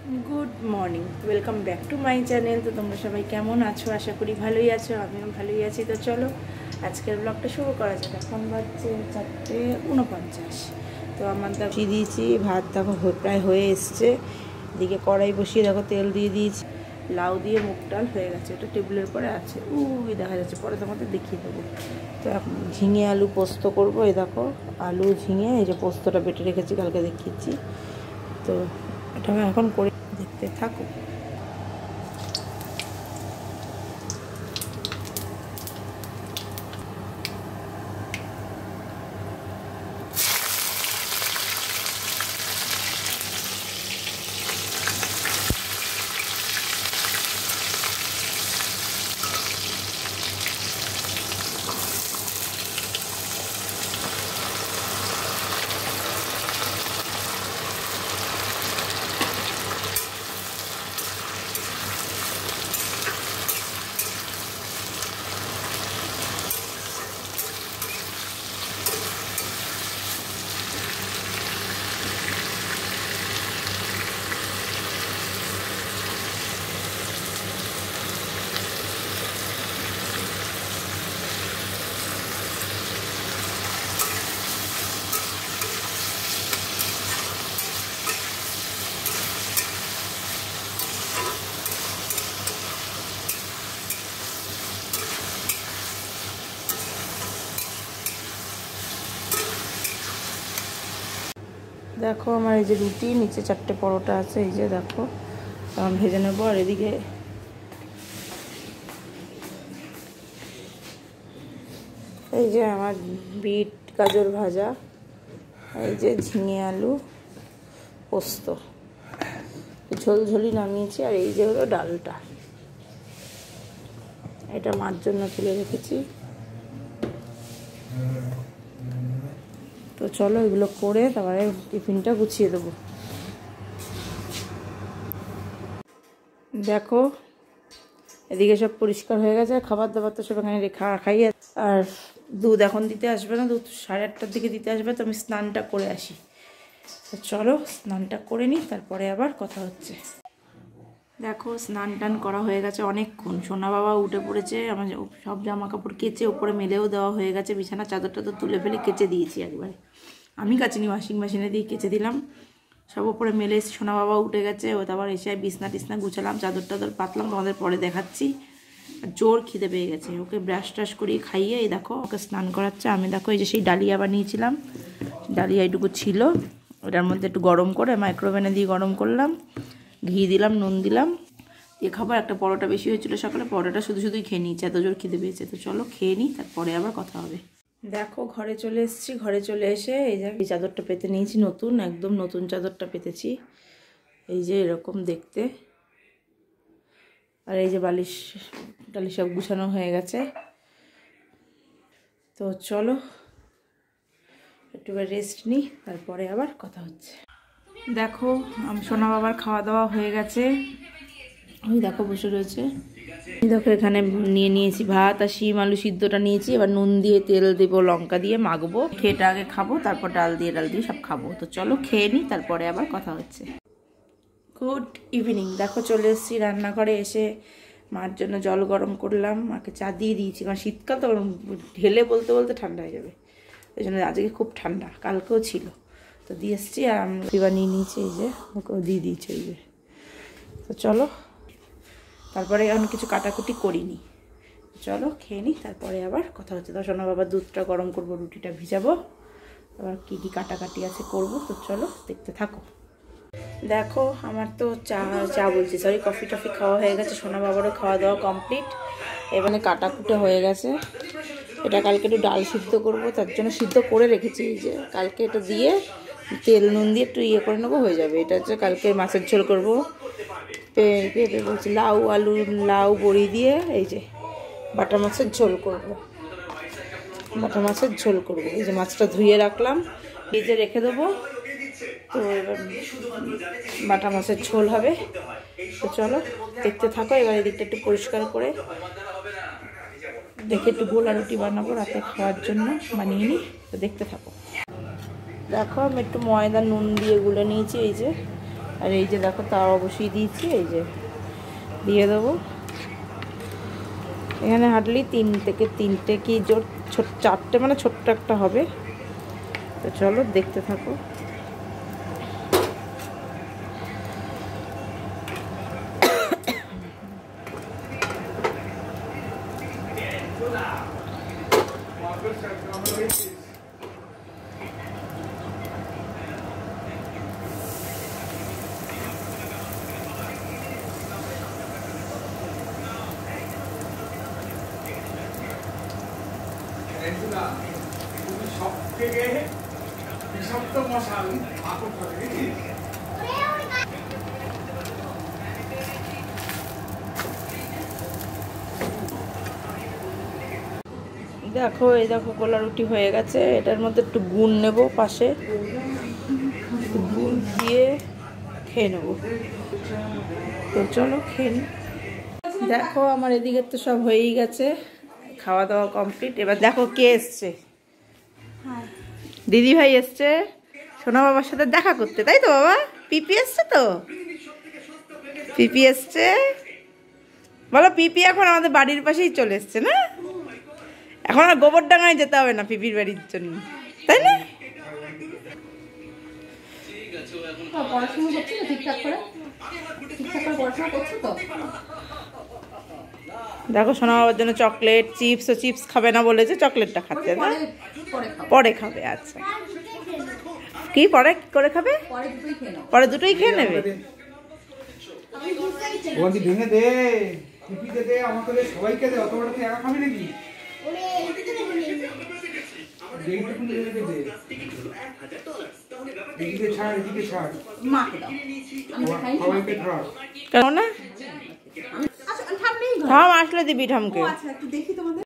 Good morning welcome back to my channel. तो तुम्हारा सबाई केमन आछो, आशा करी भालोई आछो, आमिও भालोई आছি। तो चलो आजकेर ब्लगटा शुरू करा जाक। এখন বাজছে 4:49। তো আমার বসিয়ে দিয়েছি ভাত, দেখো প্রায় হয়ে এসছে। এদিকে কড়াই বসিয়ে দেখো তেল দিয়ে দিয়েছি, লাউ দিয়ে মুগ ডাল হয়ে গেছে, ওটা টেবিলের পরে আছে, ওই দেখা যাচ্ছে, পরে তোমাদের দেখিয়ে দেবো। তো এখন ঝিঙে আলু পোস্ত করবো। এই দেখো আলু ঝিঙে, এই যে পোস্তটা বেটে রেখেছি, কালকে দেখিয়েছি। তো এটা এখন করে দেখতে থাকো। দেখো আমার এই যে রুটি, নিচে 4টে পরোটা আছে, এই যে দেখো আমি ভেজে নেবো। আর এদিকে এই যে আমার বিট গাজর ভাজা, এই যে ঝিঙে আলু পোস্ত, ঝোলঝোলি নামিয়েছি। আর এই যে হলো ডালটা, এটা মার জন্য তুলে রেখেছি। তো চলো এগুলো করে তারপরে টিফিনটা গুছিয়ে দেবো। দেখো এদিকে সব পরিষ্কার হয়ে গেছে, খাবার দাবার তো সব এখানে খাইয়ে। আর দুধ এখন দিতে আসবে না, দুধ 8:30টার দিকে দিতে আসবে। তো আমি স্নানটা করে আসি। তো চলো স্নানটা করে নিই, তারপরে আবার কথা হচ্ছে। দেখো স্নান টান করা হয়ে গেছে অনেকক্ষণ। সোনা বাবা উঠে পড়েছে, আমার সব জামা কাপড় কেচে ওপরে মেলেও দেওয়া হয়ে গেছে। বিছানা চাদরটা তো তুলে ফেলে কেচে দিয়েছি একবারে, আমি কাচিনি, ওয়াশিং মেশিনে দিয়ে কেচে দিলাম। সব ওপরে মেলে সোনা বাবা উঠে গেছে। ও তারপর এসে বিছনা টিছনা গুছালাম, চাদর টাদর পাতলাম, তোমাদের পরে দেখাচ্ছি। জোর খিদে পেয়ে গেছে, ওকে ব্রাশ ট্রাশ করিয়ে খাইয়ে এই দেখো ওকে স্নান করাচ্ছে। আমি দেখো এই যে সেই ডালিয়া বানিয়েছিলাম, ডালিয়া এইটুকু ছিল, ওটার মধ্যে একটু গরম করে মাইক্রোওভেনে দিয়ে গরম করলাম, ঘি দিলাম, নুন দিলাম, দিয়ে খাবো। একটা পরোটা বেশি হয়েছিল সকালে, পরোটা শুধুই খেয়ে নিয়েছি, এত জোর খিদে পেয়েছে। তো চলো খেয়ে নিই, তারপরে আবার কথা হবে। দেখো ঘরে চলে এসেছি। ঘরে চলে এসে এই যে এই চাদরটা পেতে নিয়েছি, নতুন, একদম নতুন চাদরটা পেতেছি। এই যে এরকম দেখতে। আর এই যে বালিশ টালিশ সব গুছানো হয়ে গেছে। তো চলো একটু রেস্ট নিই, তারপরে আবার কথা হচ্ছে। দেখো সোনা বাবার খাওয়া দাওয়া হয়ে গেছে, ওই দেখো বসে রয়েছে। দেখো এখানে নিয়ে নিয়েছি ভাত, আর শিম আলু সিদ্ধটা নিয়েছি। এবার নুন দিয়ে তেল দেবো, লঙ্কা দিয়ে মাখবো, খেয়েটা আগে খাবো, তারপর ডাল দিয়ে সব খাবো। তো চলো খেয়ে নিই, তারপরে আবার কথা হচ্ছে। Good evening. দেখো চলে এসেছি রান্নাঘরে। এসে মার জন্য জল গরম করলাম, মাকে চা দিয়ে দিয়েছি, কারণ শীতকাল তো ঢেলে বলতে বলতে ঠান্ডা হয়ে যাবে, ওই জন্য আজকে খুব ঠান্ডা, কালকেও ছিল। তো দিয়ে এসেছি, আর আমি নিয়ে নিয়েছি, এই যে ওকেও দিয়ে দিয়েছি, এই যে। তো চলো তারপরে এখন কিছু কাটাকুটি করিনি, চলো খেয়ে নিই, তারপরে আবার কথা হচ্ছে। তো সোনা বাবার দুধটা গরম করবো, রুটিটা ভিজাবো, আবার কী কী কাটাকাটি আছে করব। তো চলো দেখতে থাকো। দেখো আমার তো চা বলছি, সরি, কফি টফি খাওয়া হয়ে গেছে, সোনা বাবারও খাওয়া দাওয়া কমপ্লিট। এবারে কাটাকুটে হয়ে গেছে। এটা কালকে একটু ডাল সিদ্ধ করব, তার জন্য সিদ্ধ করে রেখেছি, এই যে কালকে এটা দিয়ে তেল নুন দিয়ে একটু ইয়ে করে নেবো, হয়ে যাবে। এটা হচ্ছে কালকে মাছের ঝোল করবো, পেঁপে বলছি, লাউ আলু, লাউ বড়ি দিয়ে এই যে বাটা মাছের ঝোল করবো, বাটা মাছের ঝোল করবো। এই যে মাছটা ধুয়ে রাখলাম, ভেজে রেখে দেবো। তো এবার বাটা মাছের ঝোল হবে। তো চলো দেখতে থাকো। এবার এদিকটা একটু পরিষ্কার করে দেখে একটু গোলা রুটি বানাবো রাতে খাওয়ার জন্য, বানিয়ে নিই। তো দেখতে থাকো। দেখো আমি একটু ময়দা নুন দিয়ে গুলে নিয়েছি, এই যে আর এই যে দেখো তাও অবশ্যই দিয়েছি, এই যে দিয়ে দেবো। এখানে হার্ডলি 3 থেকে 3টে কি জোর ছোট 4টে, মানে ছোট্ট একটা হবে। তো চলো দেখতে থাকো। দেখো এই দেখো গোলা রুটি হয়ে গেছে। এটার মধ্যে একটু গুড় নেব, পাশে গুড় দিয়ে খেয়ে নেবো। তো চলো খেয়ে নি। দেখো আমার এদিকে তো সব হয়েই গেছে, খাওয়া দাওয়া কমপ্লিট। এবার দেখো কে এসছে, দিদি ভাই এসছে সোনা বাবার সাথে দেখা করতে, তাই তো বাবা? পিপি এসছে তো, পিপি এসছে। বলো পিপি এখন আমাদের বাড়ির পাশেই চলে এসছে না, এখন আর গোবরডাঙ্গায় যেতে হবে না পিপির বাড়ির জন্য, তাই না? পড়াশোনা করছি তো ঠিকঠাক করে পড়াশোনা করছো তো? দেখো সোনা বাবার জন্য চকলেট, চিপস, ও চিপস খাবে না বলেছে, চকলেটটা খাচ্ছে না, পরে খাবে। আচ্ছা কি পরে করে খাবে? পরে দুটোই খেয়ে নেবে। ভেঙে দে, পিপিতে দে, আমাকে দে, সবাইকে দে, অত বড় তুই একা খাবি নাকি? এদিকে ছাড়, এদিকে ছাড়, সবাইকে ছাড়। কেন না? থাম, আসলে দিবি ঠামকে।